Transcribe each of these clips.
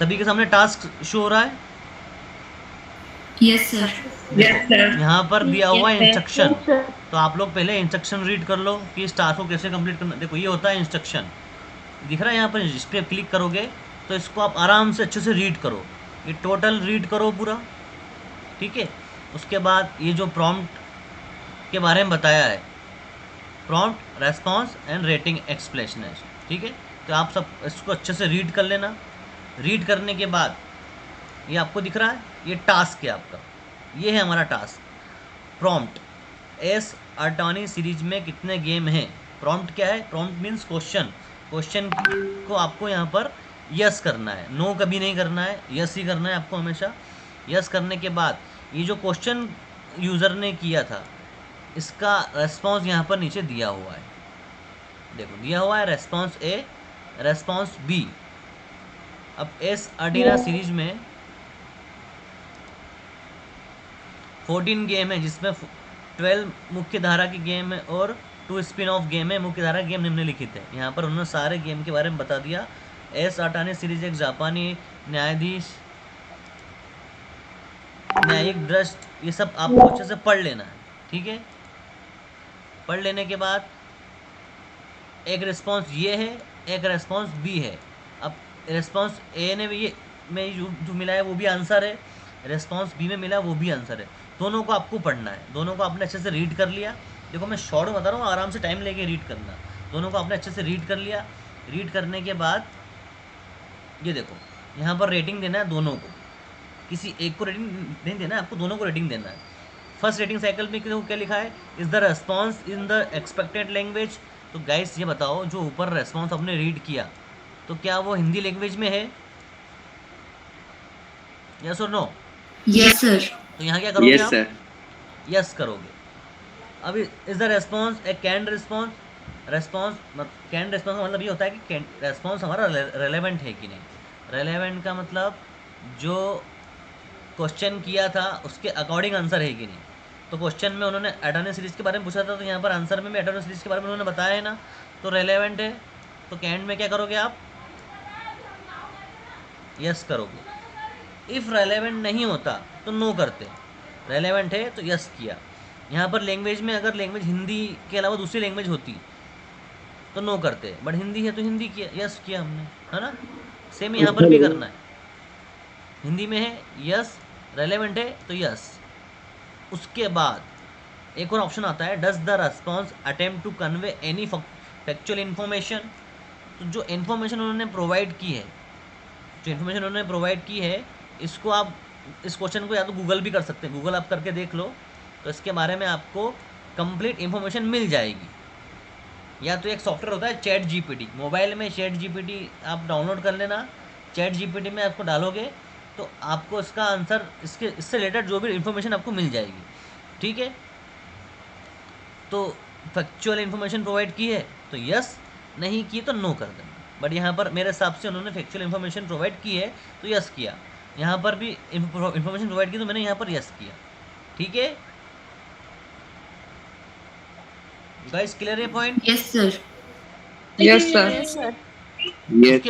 सभी के सामने टास्क शो हो रहा है? Yes sir. यहाँ पर दिया हुआ है इंस्ट्रक्शन, यस सर। तो आप लोग पहले इंस्ट्रक्शन रीड कर लो कि इस टास्क को कैसे कंप्लीट करना। देखो ये होता है इंस्ट्रक्शन, दिख रहा है यहाँ पर, इस पर क्लिक करोगे तो इसको आप आराम से अच्छे से रीड करो, ये टोटल रीड करो पूरा, ठीक है। उसके बाद ये जो प्रॉम्प्ट के बारे में बताया है, prompt, response and rating explanation, ठीक है। तो आप सब इसको अच्छे से रीड कर लेना। रीड करने के बाद ये आपको दिख रहा है, ये टास्क है आपका, ये है हमारा task prompt. S attorney series में कितने गेम हैं? प्रॉम्प्ट क्या है? Prompt means question. क्वेश्चन को आपको यहाँ पर यस करना है, नो कभी नहीं करना है, यस ही करना है आपको हमेशा। यस करने के बाद ये जो क्वेश्चन यूज़र ने किया था, इसका रेस्पॉन्स यहाँ पर नीचे दिया हुआ है, देखो दिया हुआ है रेस्पॉन्स ए, रेस्पॉन्स बी। अब एस अडीना सीरीज में 14 गेम है, जिसमें 12 मुख्य धारा की गेम है और 2 स्पिन ऑफ गेम है। मुख्य धारा गेम निम्नलिखित है। यहाँ पर उन्होंने सारे गेम के बारे में बता दिया। एस अटाने सीरीज एक जापानी न्यायाधीश, न्यायिक दृष्ट, ये सब आपको अच्छे से पढ़ लेना है, ठीक है। पढ़ लेने के बाद एक रिस्पॉन्स ये है, एक रिस्पॉन्स बी है। अब रिस्पॉन्स ए ने भी ये में जो मिला है वो भी आंसर है, रिस्पॉन्स बी में मिला वो भी आंसर है। दोनों को आपको पढ़ना है, दोनों को आपने अच्छे से रीड कर लिया। देखो मैं शॉर्ट में बता रहा हूँ, आराम से टाइम लेके रीड करना। दोनों को आपने अच्छे से रीड कर लिया। रीड करने के बाद ये देखो यहाँ पर रेटिंग देना है दोनों को, किसी एक को रेटिंग नहीं देना है आपको, दोनों को रेटिंग देना है। फर्स्ट रेटिंग साइकिल में क्या लिखा है? Is the response in the expected language. तो गाइस ये बताओ, जो ऊपर रेस्पॉन्स आपने रीड किया तो क्या वो हिंदी लैंग्वेज में है? यस और नो? Yes sir. तो यहाँ क्या करोगे यस आप? सर। यस करोगे। अब is the response a canned response? Response canned response का मतलब ये होता है कि रेस्पॉन्स हमारा रेलेवेंट है कि नहीं। रेलेवेंट का मतलब जो क्वेश्चन किया था उसके अकॉर्डिंग आंसर है कि नहीं। तो क्वेश्चन में उन्होंने एटर्नी सीरीज़ के बारे में पूछा था, तो यहाँ पर आंसर में भी एटर्नी सीरीज़ के बारे में उन्होंने बताया है ना, तो रेलेवेंट है। तो कैंड में क्या करोगे आप? यस करोगे। इफ़ रेलेवेंट नहीं होता तो नो करते, रेलेवेंट है तो यस किया। यहाँ पर लैंग्वेज में अगर लैंग्वेज हिंदी के अलावा दूसरी लैंग्वेज होती तो नो करते, बट हिंदी है तो हिंदी किया, यस किया हमने, है ना। सेम यहाँ पर भी करना है, हिंदी में है यस, रेलेवेंट है तो यस। उसके बाद एक और ऑप्शन आता है, does the response attempt to convey any factual information. तो जो इन्फॉर्मेशन उन्होंने प्रोवाइड की है, जो इन्फॉर्मेशन उन्होंने प्रोवाइड की है, इसको आप इस क्वेश्चन को या तो गूगल भी कर सकते हैं, गूगल आप करके देख लो तो इसके बारे में आपको कंप्लीट इन्फॉर्मेशन मिल जाएगी। या तो एक सॉफ्टवेयर होता है चैट जीपीटी, मोबाइल में चैट जीपीटी आप डाउनलोड कर लेना। चैट जीपीटी में आपको डालोगे तो आपको इसका आंसर, इससे रिलेटेड जो भी इन्फॉर्मेशन आपको मिल जाएगी, ठीक है। तो फैक्चुअल इन्फॉर्मेशन प्रोवाइड की है तो यस, नहीं की तो नो कर देना। बट यहाँ पर मेरे हिसाब से उन्होंने फैक्चुअल इन्फॉर्मेशन प्रोवाइड की है तो यस किया। यहाँ पर भी इन्फॉर्मेशन प्रोवाइड की तो मैंने यहाँ पर यस किया, ठीक है। गाइस क्लियर है point? Yes sir. Yes sir. Yes sir. Yes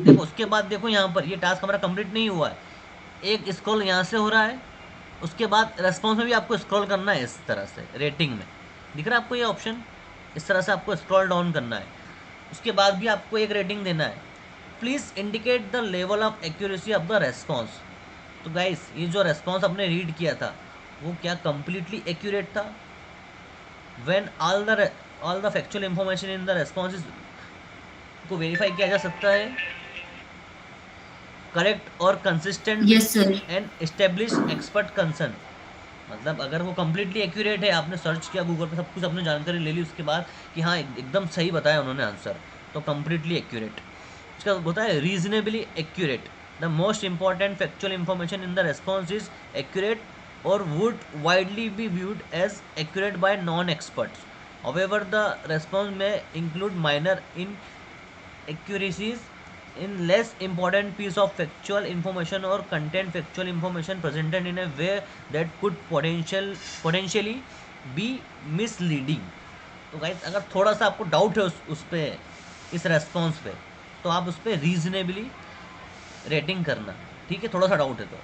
sir. उसके बाद देखो यहाँ पर ये टास्क हमारा कंप्लीट नहीं हुआ है। एक स्क्रॉल यहाँ से हो रहा है, उसके बाद रेस्पॉन्स में भी आपको स्क्रॉल करना है इस तरह से, रेटिंग में दिख रहा है आपको ये ऑप्शन, इस तरह से आपको स्क्रॉल डाउन करना है। उसके बाद भी आपको एक रेटिंग देना है। Please indicate the level of accuracy of the response. तो गाइस ये जो रेस्पॉन्स आपने रीड किया था वो क्या कंप्लीटली एक्यूरेट था? When all the factual information in the response को वेरीफाई किया जा सकता है, करेक्ट और consistent yes sir. And establish expert concern. मतलब अगर वो कम्प्लीटली एक्यूरेट है, आपने सर्च किया गूगल पे, सब कुछ अपने जानकारी ले ली उसके बाद कि हाँ एकदम सही बताया उन्होंने आंसर, तो कम्प्लीटली एक्यूरेट। उसका होता है reasonably accurate. The most important factual information in the response is accurate और would widely be viewed as accurate by non experts. However, the response may include minor inaccuracies in less important piece of factual information or content factual information presented in a way that could potentially be misleading। तो guys अगर थोड़ा सा आपको doubt है उस पे, इस response पे, तो आप उस पर रीजनेबली रेटिंग करना, ठीक है, थोड़ा सा डाउट है तो।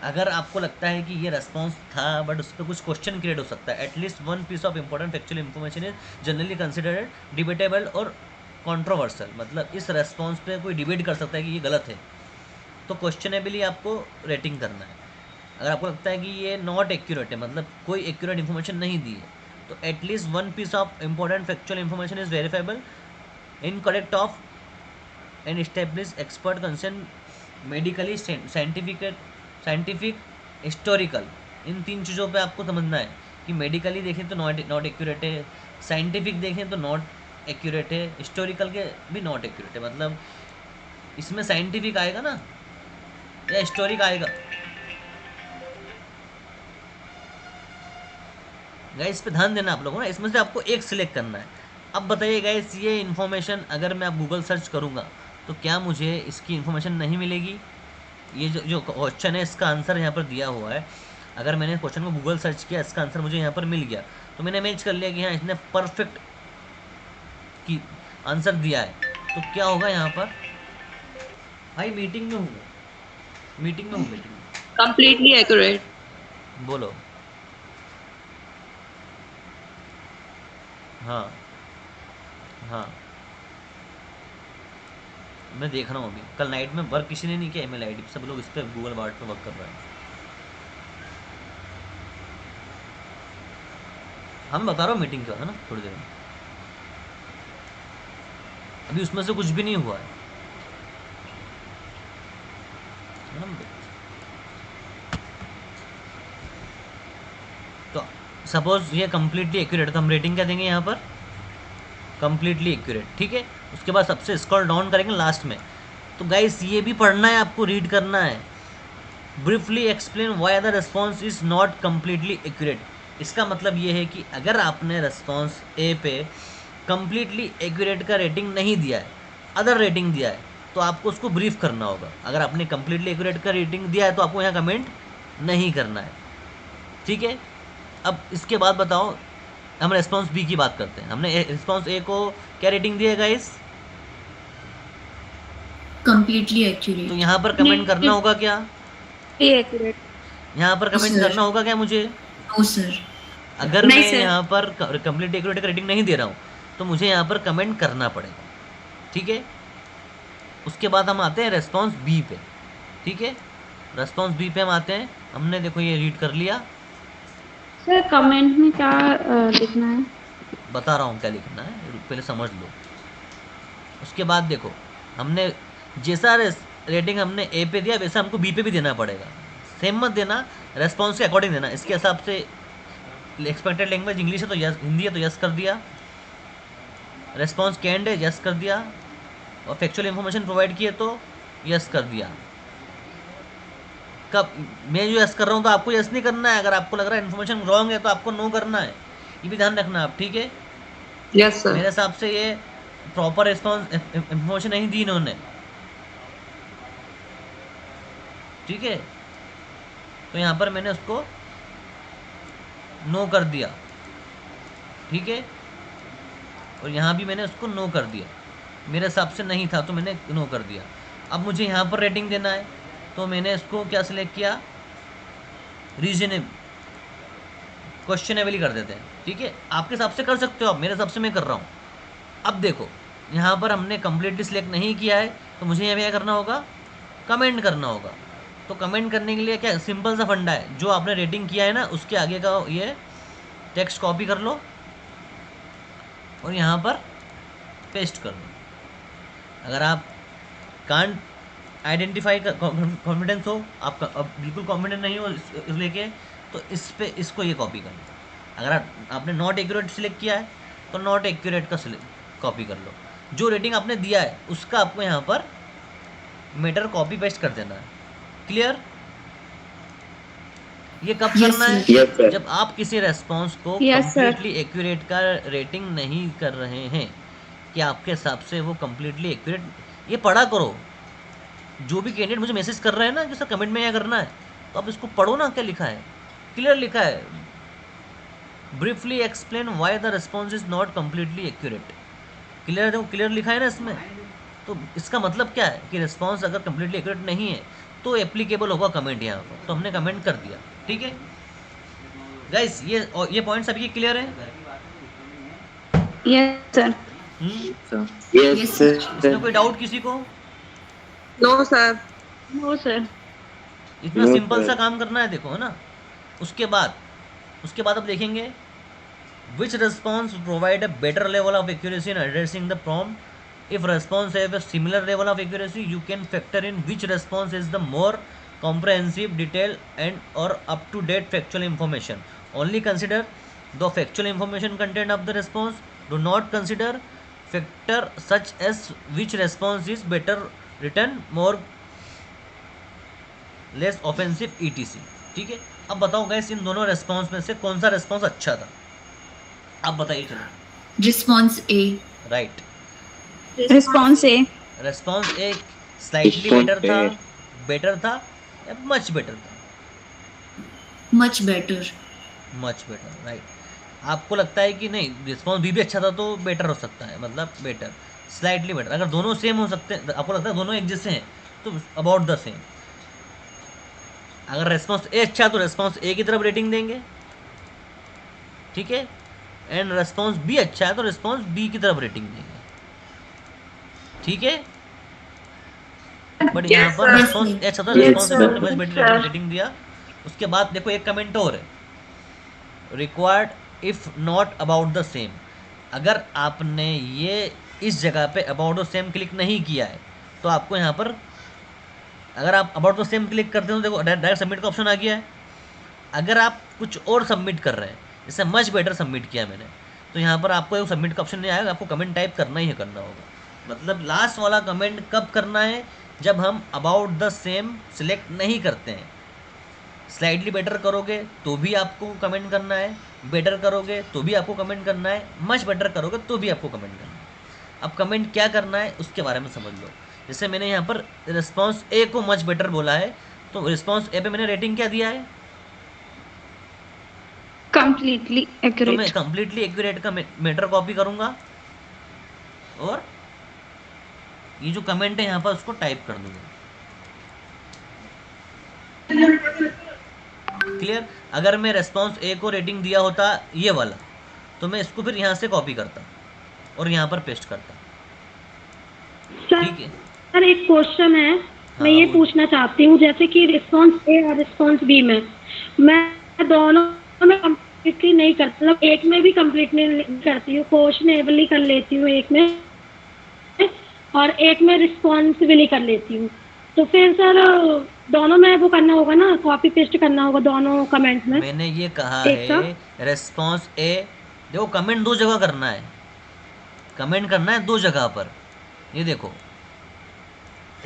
अगर आपको लगता है कि ये रेस्पॉन्स था बट उस पर कुछ क्वेश्चन क्रिएट हो सकता है, at least one piece of important factual information is generally considered debatable और कंट्रोवर्सल, मतलब इस रेस्पॉन्स पे कोई डिबेट कर सकता है कि ये गलत है, तो क्वेश्चनेबली आपको रेटिंग करना है। अगर आपको लगता है कि ये नॉट एक्यूरेट है, मतलब कोई एक्यूरेट इन्फॉर्मेशन नहीं दी है, तो at least one piece of important factual information is verifiable, incorrect of and establish expert concern, medically scientific historical. इन 3 चीज़ों पे आपको समझना है कि मेडिकली देखें तो नॉट एक्यूरेट है, साइंटिफिक देखें तो नॉट एक्यूरेट है, हिस्टोरिकल के भी नॉट एक्यूरेट है। मतलब इसमें साइंटिफिक आएगा ना या हिस्टोरिक आएगा? गाइस इस पे ध्यान देना आप लोगों ना, इसमें से आपको एक सिलेक्ट करना है। अब बताइए गाइस, ये इन्फॉर्मेशन अगर मैं आप गूगल सर्च करूँगा तो क्या मुझे इसकी इन्फॉर्मेशन नहीं मिलेगी? ये जो क्वेश्चन है इसका आंसर यहाँ पर दिया हुआ है। अगर मैंने क्वेश्चन को गूगल सर्च किया, इसका आंसर मुझे यहाँ पर मिल गया, तो मैंने इमेज कर लिया कि हाँ इसने परफेक्ट की आंसर दिया है, तो क्या होगा यहाँ पर? भाई मीटिंग में हूँ, मीटिंग में हूँ, मीटिंग में। Completely accurate. बोलो। हाँ हाँ, मैं देख रहा हूँ अभी। कल नाइट में वर्क किसी ने नहीं किया ईमेल आईडी, सब लोग इस पर गूगल बार्ट पे वर्क कर रहे हैं। हम बता रहा हूँ मीटिंग क्या है ना, थोड़ी देर में। अभी उसमें से कुछ भी नहीं हुआ है ना? तो सपोज ये कम्प्लीटली एक्यूरेट है, तो हम रेटिंग क्या देंगे यहाँ पर? कम्प्लीटली एक्यूरेट, ठीक है। उसके बाद सबसे स्क्रॉल डाउन करेंगे लास्ट में, तो गाइस ये भी पढ़ना है आपको, रीड करना है। Briefly explain why the response is not completely accurate. इसका मतलब ये है कि अगर आपने रिस्पॉन्स ए पे कम्प्लीटली एक्यूरेट का रेटिंग नहीं दिया है, अदर रेटिंग दिया है, तो आपको उसको ब्रीफ करना होगा। अगर आपने कम्प्लीटली एक्यूरेट का रेटिंग दिया है तो आपको यहाँ कमेंट नहीं करना है, ठीक है। अब इसके बाद बताओ, हम रिस्पॉन्स बी की बात करते हैं। हमने रिस्पॉन्स ए को क्या रेटिंग दी है गाइस? completely accurate. तो यहाँ पर कमेंट करना होगा क्या? Accurate. यहाँ पर कमेंट sir. करना होगा क्या मुझे? No sir. अगर नहीं मैं sir. यहाँ पर कंप्लीट एक्यूरेट का रेटिंग नहीं दे रहा हूँ तो मुझे यहाँ पर कमेंट करना पड़ेगा, ठीक है। उसके बाद हम आते हैं रेस्पॉन्स बी पे, ठीक है। रेस्पॉन्स बी पे हम आते हैं। हमने देखो ये रीड कर लिया, सर कमेंट में क्या लिखना है? बता रहा हूँ क्या लिखना है, पहले समझ लो। उसके बाद देखो, हमने जैसा रेटिंग हमने ए पे दिया वैसा हमको बी पे भी देना पड़ेगा। सेम मत देना, रेस्पॉन्स के अकॉर्डिंग देना। इसके हिसाब से एक्सपेक्टेड लैंग्वेज इंग्लिश है तो यस, हिंदी है तो यस कर दिया। रेस्पॉन्स कैंड है, यस कर दिया। और फैक्चुअल इन्फॉर्मेशन प्रोवाइड किए तो यस कर दिया। कब मैं जो यस कर रहा हूँ तो आपको यस नहीं करना है। अगर आपको लग रहा है इन्फॉर्मेशन रॉन्ग है तो आपको नो करना है, ये भी ध्यान रखना आप, ठीक है। Yes sir. मेरे हिसाब से ये प्रॉपर रिस्पॉन्स इन्फॉर्मेशन नहीं दी इन्होंने, ठीक है। तो यहाँ पर मैंने उसको नो कर दिया, ठीक है। और यहाँ भी मैंने उसको नो कर दिया, मेरे हिसाब से नहीं था तो मैंने नो कर दिया। अब मुझे यहाँ पर रेटिंग देना है तो मैंने इसको क्या सिलेक्ट किया? रीजनेबल, क्वेश्चनेबल कर देते हैं, ठीक है। आपके हिसाब से कर सकते हो आप, मेरे हिसाब से मैं कर रहा हूँ। अब देखो यहाँ पर हमने कम्प्लीटली सिलेक्ट नहीं किया है तो मुझे यहाँ क्या करना होगा? कमेंट करना होगा। तो कमेंट करने के लिए क्या सिंपल सा फंडा है, जो आपने रेटिंग किया है ना उसके आगे का ये टेक्स्ट कॉपी कर लो और यहाँ पर पेस्ट कर लो। अगर आप कांट आइडेंटिफाई कॉन्फिडेंस हो, आपका अब बिल्कुल कॉन्फिडेंट नहीं हो इस लेके, तो इस पे इसको ये कॉपी कर लो। अगर आपने नॉट एक्यूरेट सिलेक्ट किया है तो नॉट एक्यूरेट का कॉपी कर लो। जो रेटिंग आपने दिया है उसका आपको यहाँ पर मैटर कॉपी पेस्ट कर देना है। क्लियर? ये कब Yes, करना है? Yes, sir. जब आप किसी रेस्पॉन्स को Yes, sir. कम्प्लीटली एक्यूरेट का रेटिंग नहीं कर रहे हैं कि आपके हिसाब से वो कम्प्लीटली एक्यूरेट, ये पढ़ा करो। जो भी कैंडिडेट मुझे मैसेज कर रहे हैं ना कि सर कमेंट में क्या करना है, तो आप इसको पढ़ो ना, क्या लिखा है, क्लियर लिखा है। Briefly explain why the response is not completely accurate. Clear, देखो क्लियर लिखा है ना इसमें। तो इसका मतलब क्या है कि रिस्पॉन्स अगर कम्प्लीटली एक्यूरेट नहीं है तो एप्लीकेबल होगा कमेंट यहाँ पर, तो हमने कमेंट कर दिया। ठीक है गाइस, ये पॉइंट सभी क्लियर है? Yes sir. Yes, sir. इसमें कोई डाउट किसी को? No, sir. No sir. इतना No, सिंपल sir. सा काम करना है, देखो, है ना। उसके बाद अब देखेंगे which response provide a better level of accuracy in addressing the prompt. If response have a similar level of accuracy, you can factor in which response is the more comprehensive, detailed and or up to date factual information. Only consider the factual information content of the response. Do not consider factor such as which response is better written, more less offensive etc. ठीक है, अब बताओ gas in दोनों response में से कौन सा response अच्छा था? आप बताइए। चलो, रिस्पॉन्स ए। राइट, रिस्पॉन्स ए। रेस्पॉन्स ए स्लाइटली बेटर था या मच बेटर था? Much better. Much better, right. आपको लगता है कि नहीं रिस्पॉन्स बी भी अच्छा था तो बेटर हो सकता है, मतलब बेटर, स्लाइटली बेटर। अगर दोनों सेम हो सकते हैं, आपको लगता है दोनों एक जैसे हैं तो अबाउट द सेम। अगर रेस्पॉन्स ए अच्छा तो रेस्पॉन्स ए की तरफ रेटिंग देंगे, ठीक है, एंड रेस्पॉन्स बी अच्छा है तो रेस्पॉन्स बी की तरफ रेटिंग देंगे, ठीक है। बट यहाँ पर रेस्पॉन्स ए अच्छा था, रेस्पॉन्स मच बेटर रेटिंग दिया। उसके बाद देखो एक कमेंट और है, required if not about the same. अगर आपने ये इस जगह पे अबाउट द सेम क्लिक नहीं किया है तो आपको यहाँ पर, अगर आप अबाउट द सेम क्लिक करते हो तो देखो डायरेक्ट सबमिट का ऑप्शन आ गया है। अगर आप कुछ और सबमिट कर रहे हैं, जैसे मच बेटर सबमिट किया मैंने, तो यहाँ पर आपको सबमिट का ऑप्शन नहीं आएगा, आपको कमेंट टाइप करना ही करना होगा। मतलब लास्ट वाला कमेंट कब करना है? जब हम अबाउट द सेम सिलेक्ट नहीं करते हैं। स्लाइडली बेटर करोगे तो भी आपको कमेंट करना है, बेटर करोगे तो भी आपको कमेंट करना है, मच बेटर करोगे तो भी आपको कमेंट करना है। अब कमेंट क्या करना है उसके बारे में समझ लो। जैसे मैंने यहाँ पर रिस्पॉन्स ए को मच बेटर बोला है, तो रिस्पॉन्स ए पे मैंने रेटिंग क्या दिया है? कंप्लीटली तो एक्यूरेट। मैं कंप्लीटली एक्यूरेट का मैटर कॉपी करूंगा और ये जो कमेंट है यहाँ पर उसको टाइप कर दूंगा। क्लियर? अगर मैं रेस्पॉन्स ए को रेटिंग दिया होता ये वाला, तो मैं इसको फिर यहाँ से कॉपी करता और यहाँ पर पेस्ट करता, ठीक है। सर एक क्वेश्चन है, हाँ, मैं ये बोलिए। पूछना चाहती हूँ, जैसे कि रिस्पॉन्स ए और रिस्पॉन्स बी में मैं दोनों में कम्प्लीटली नहीं करती, मतलब एक में भी कम्प्लीट नहीं करती हूँ, क्वेश्चनेबली कर लेती हूँ एक में, और एक में रिस्पॉन्सिबली कर लेती हूँ। तो फिर सर दोनों में वो करना होगा ना, कॉपी पेस्ट करना होगा दोनों कमेंट में। मैंने ये कहा एक है रेस्पॉन्स ए, देखो कमेंट दो जगह करना है, कमेंट करना है दो जगह पर। ये देखो,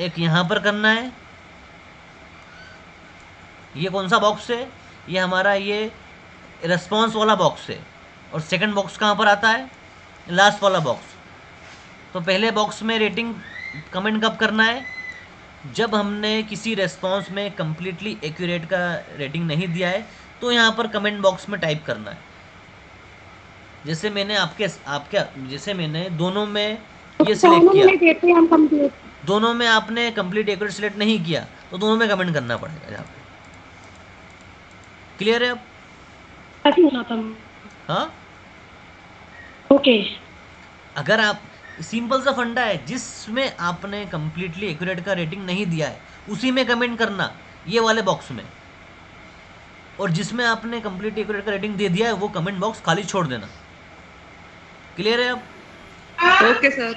एक यहाँ पर करना है, ये कौन सा बॉक्स है? ये हमारा ये रेस्पॉन्स वाला बॉक्स है। और सेकंड बॉक्स कहाँ पर आता है? लास्ट वाला बॉक्स। तो पहले बॉक्स में रेटिंग कमेंट कब करना है? जब हमने किसी रेस्पॉन्स में कम्प्लीटली एक्यूरेट का रेटिंग नहीं दिया है तो यहाँ पर कमेंट बॉक्स में टाइप करना है। जैसे मैंने जैसे मैंने दोनों में ये सिलेक्ट किया, दोनों में आपने कंप्लीट एक्यूरेट सिलेक्ट नहीं किया तो दोनों में कमेंट करना पड़ेगा यहाँ पे। क्लियर है अब? हाँ, ओके। अगर आप, सिंपल सा फंडा है, जिसमें आपने कंप्लीटली एक्यूरेट का रेटिंग नहीं दिया है उसी में कमेंट करना, ये वाले बॉक्स में, और जिसमें आपने कंप्लीटली एक्यूरेट का रेटिंग दे दिया है वो कमेंट बॉक्स खाली छोड़ देना। क्लियर है अब? Okay, sir.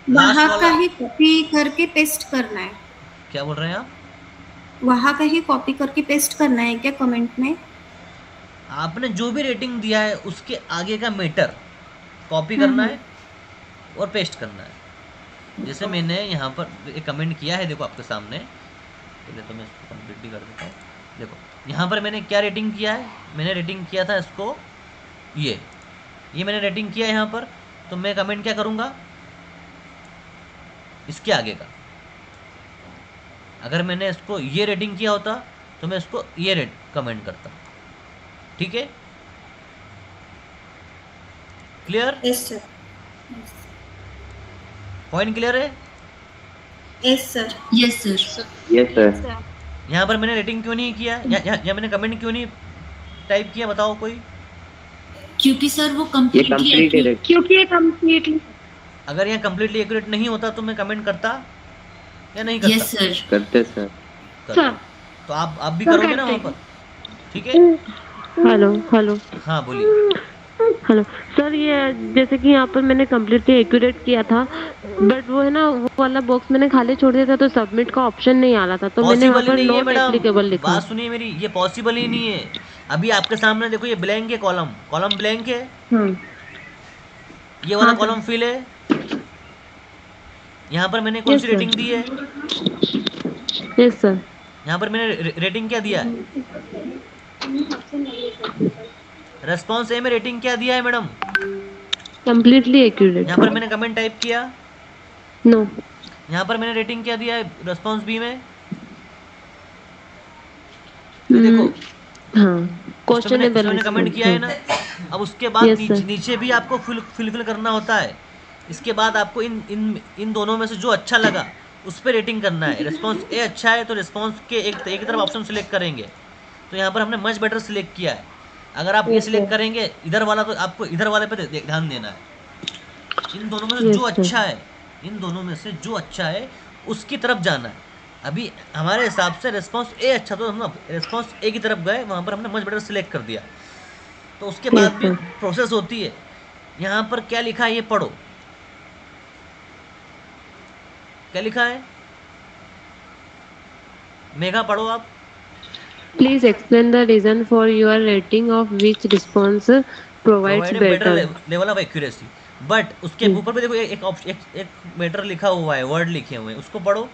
वहाँ वाला- का ही कॉपी करके पेस्ट करना है, क्या बोल रहे हैं आप? वहाँ का ही कॉपी करके पेस्ट करना है क्या कमेंट में? आपने जो भी रेटिंग दिया है उसके आगे का मैटर कॉपी करना है और पेस्ट करना है। जैसे मैंने यहाँ पर एक कमेंट किया है, देखो आपके सामने, पहले तो मैं इसको कंप्लीट भी कर देता हूँ। देखो यहाँ पर मैंने क्या रेटिंग किया है, मैंने रेटिंग किया था इसको ये मैंने रेटिंग किया है यहाँ पर, तो मैं कमेंट क्या करूँगा? इसके आगे का। अगर मैंने इसको ये रेटिंग किया होता तो मैं इसको ये कमेंट करता, ठीक है। Clear? Yes sir. Point clear है? Yes sir. Yes sir. Yes, sir. यहाँ पर मैंने रेटिंग क्यों नहीं किया या मैंने कमेंट क्यों नहीं टाइप किया, बताओ कोई। क्योंकि सर वो ये कम्प्लीटली complete है। क्योंकि ये कम्प्लीटली अगर यहाँ कम्प्लीटली एक्यूरेट नहीं होता तो मैं कमेंट करता या नहीं यस करता? सर। करते सर। करता। सर तो आप भी सर करोगे ना करते वहाँ पर, ठीक है? हेलो हेलो हाँ बोलिए। हेलो सर, ये जैसे कि यहाँ पर मैंने कम्प्लीटली एक्यूरेट किया था, बट वो है ना, वो वाला बॉक्स मैंने खाली छोड़ दिया था, तो सबमिट का ऑप्शन नहीं आ रहा था, तो मैंने वहाँ पॉसिबल ही पर नहीं है नॉट मैडम, एप्लीकेबल लिखा। बात सुनिए मेरी, ये पॉसिबल ही नहीं है। अभी आपके सामने देखो, ये ब्लैंक है, कॉलम ब्लैंक है, ये वाला हाँ, कॉलम फिल है। यहाँ पर मैंने कौन सी Yes, sir. रेटिंग दी है? Yes sir. यहाँ पर मैंने रेटिंग क्या दिया है? रेस्पॉन्स ए में रेटिंग क्या दिया है मैडम? Completely accurate. यहाँ पर मैंने कमेंट टाइप किया। नो। यहाँ पर मैंने रेटिंग क्या दिया है रेस्पॉन्स बी में? ये देखो, हाँ, उस पे मैंने क्वेश्चनेबल कमेंट किया है ना। अब उसके बाद Yes, sir. नीचे भी आपको फिल करना होता है। इसके बाद आपको इन दोनों में से जो अच्छा लगा उस पर रेटिंग करना है। रिस्पॉन्स ए अच्छा है तो रिस्पॉन्स के एक ही तरफ ऑप्शन सेलेक्ट करेंगे। तो यहाँ पर हमने मच बेटर सिलेक्ट किया है। अगर आप ये सिलेक्ट करेंगे इधर वाला, तो आपको इधर वाले पे ध्यान देना है। इन दोनों में से Yes, जो sir. अच्छा है, इन दोनों में से जो अच्छा है उसकी तरफ जाना है। अभी हमारे हिसाब से रिस्पॉन्स ए अच्छा, तो हम रिस्पॉन्स ए की तरफ गए, वहाँ पर हमने मच बेटर सिलेक्ट कर दिया। तो उसके बाद Yes, भी sir. प्रोसेस होती है। यहाँ पर क्या लिखा है ये पढ़ो, क्या लिखा है? मेघा पढ़ो आप। Please explain the reason for your rating of which response provides provide better better. Level of accuracy. But उसके ऊपर भी देखो एक बेटर लिखा हुआ है, वर्ड लिखे हुए हैं, उसको पढ़ो।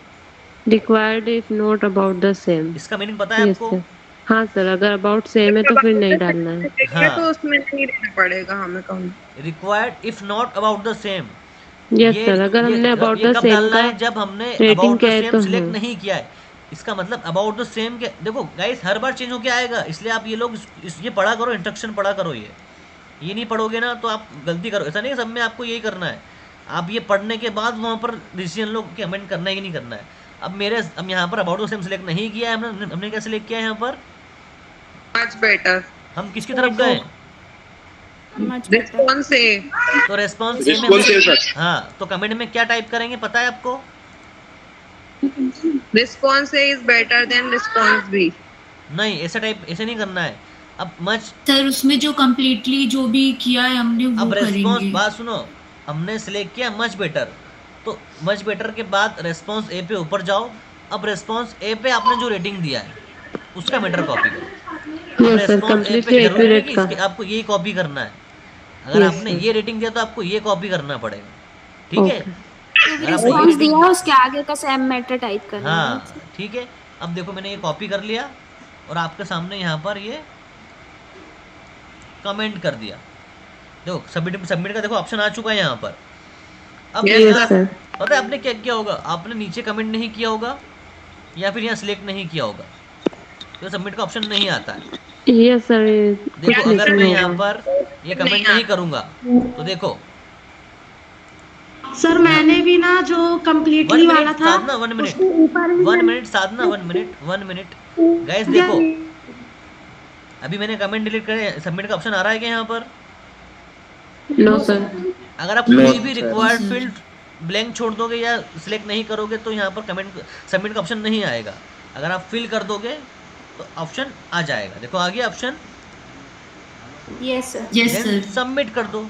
Required if not about the same. इसका मीनिंग पता है यस आपको? सर। हाँ सर, अगर अबाउट सेम है तो फिर नहीं डालना है। हाँ। तो उसमें नहीं देना पड़ेगा हमें कम। Required if not about the same. Yes sir, अगर हमने अबाउट द कब सेम डालना का है? जब हमने रेटिंग अबाउट द किया है सेम तो सिलेक्ट हाँ। नहीं किया है। इसका मतलब अबाउट द सेम के, देखो गाइस, हर बार चेंज होके आएगा, इसलिए आप ये लोग ये पढ़ा करो, इंस्ट्रक्शन पढ़ा करो। ये नहीं पढ़ोगे ना तो आप गलती करो। ऐसा नहीं सब में आपको यही करना है। आप ये पढ़ने के बाद वहाँ पर डिसीजन लो कि कमेंट करना है कि नहीं करना है। अब यहाँ पर अबाउट द सेम सिलेक्ट नहीं किया है हमने क्या सिलेक्ट किया है यहाँ पर? Much better. हम किसकी तरफ गए? रिस्पॉन्स ए। तो रेस्पॉन्स ए में, हाँ, तो कमेंट में क्या टाइप करेंगे पता है आपको? Response A is better than response B. नहीं, ऐसे नहीं करना है। अब मच, सर उसमें जो कम्प्लीटली जो भी किया है हमने वो अब रेस्पॉन्स, करेंगे। बात सुनो, हमने सिलेक्ट किया मच बेटर, तो मच बेटर के बाद रेस्पॉन्स ए पे ऊपर जाओ। अब रेस्पॉन्स ए पे आपने जो रेटिंग दिया है उसका मैटर कॉपी करो। अब यस सर, रेस्पॉन्स ए पे कम्प्लीटली जरूरी है एक्यूरेट कि का। आपको यही कॉपी करना है। अगर Yes, आपने sir. ये रेटिंग दिया तो आपको ये कॉपी करना पड़ेगा, ठीक है? Okay. अगर आपने ये रिस्पॉन्स rating- दिया उसके आगे का सेम मैटर टाइप करना है। हाँ ठीक है। अब देखो मैंने ये कॉपी कर लिया और आपके सामने यहाँ पर ये कमेंट कर दिया। देखो सबमिट का देखो ऑप्शन आ चुका है यहाँ पर। अब Yes, यहाँ sir. पता है आपने क्या किया होगा? आपने नीचे कमेंट नहीं किया होगा या फिर यहाँ सिलेक्ट नहीं किया होगा, तो सबमिट का ऑप्शन नहीं आता है। यस सर, देखो कुछ अगर मैं नहीं यहाँ होगा। पर ये कमेंट नहीं करूँगा तो देखो, सर मैंने भी ना जो कम्प्लीटली वाला था Sadhana, 1 minute Sadhana, 1 minute guys, देखो अभी मैंने कमेंट डिलीट करे, सबमिट का ऑप्शन आ रहा है क्या यहाँ पर? No sir. अगर आप No, कोई भी sir. रिक्वायर्ड फील्ड ब्लैंक छोड़ दोगे या सिलेक्ट नहीं करोगे तो यहाँ पर कमेंट सबमिट का ऑप्शन नहीं आएगा। अगर आप फिल कर दोगे तो ऑप्शन आ जाएगा। देखो आ गया option, yes sir. Yes sir. Submit कर दो।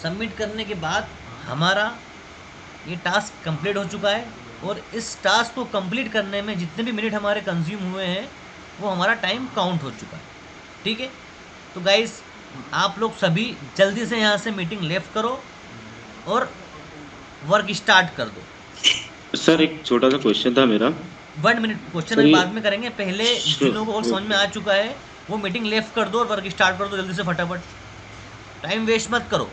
सबमिट करने के बाद हमारा ये टास्क कंप्लीट हो चुका है और इस टास्क को कंप्लीट करने में जितने भी मिनट हमारे कंज्यूम हुए हैं वो हमारा टाइम काउंट हो चुका है, ठीक है? तो गाइस आप लोग सभी जल्दी से यहाँ से मीटिंग लेफ्ट करो और वर्क स्टार्ट कर दो। सर एक छोटा सा क्वेश्चन था मेरा। 1 मिनट, क्वेश्चन सर, अभी ये- बाद में करेंगे, पहले जिन लोगों को और समझ में आ चुका है वो मीटिंग लेफ्ट कर दो और वर्क स्टार्ट कर दो जल्दी से फटाफट। टाइम वेस्ट मत करो।